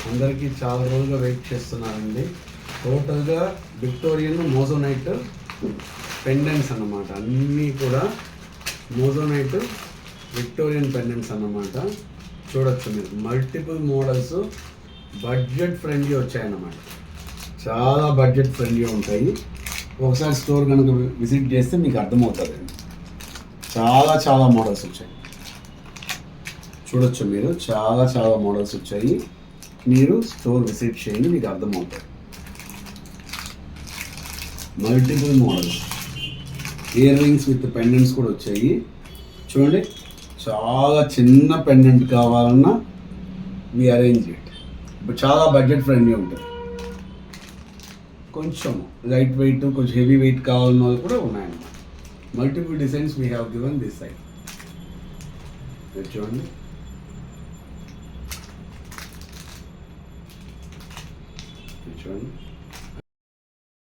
అందరికీ చాలా రోజులుగా వెయిట్ చేస్తున్నారండి. టోటల్గా విక్టోరియన్ మోజోనైట్ పెండెంట్స్ అన్నమాట. అన్నీ కూడా మోజోనైట్ విక్టోరియన్ పెండెంట్స్ అన్నమాట. చూడొచ్చు మీరు, మల్టిపుల్ మోడల్స్ బడ్జెట్ ఫ్రెండ్లీ వచ్చాయన్నమాట. చాలా బడ్జెట్ ఫ్రెండ్లీ ఉంటాయి. ఒకసారి స్టోర్ కనుక విజిట్ చేస్తే మీకు అర్థమవుతుందండి. చాలా మోడల్స్ వచ్చాయి. చూడొచ్చు మీరు, చాలా మోడల్స్ వచ్చాయి. మీరు స్టోర్ విజిట్ చేయండి, మీకు అర్థమవుతుంది. Multiple models, ear rings with pendants కూడా వచ్చాయి. చూడండి, చాలా చిన్న పెండెంట్ కావాలన్నా వి అరేంజ్ ఇట్. ఇప్పుడు చాలా బడ్జెట్ ఫ్రెండ్లీ ఉంటుంది. కొంచెం లైట్ వెయిట్, కొంచెం హెవీ వెయిట్ కావాలన్న కూడా ఉన్నాయన్నమాట. Multiple designs we have given this side. చూడండి, చూడండి.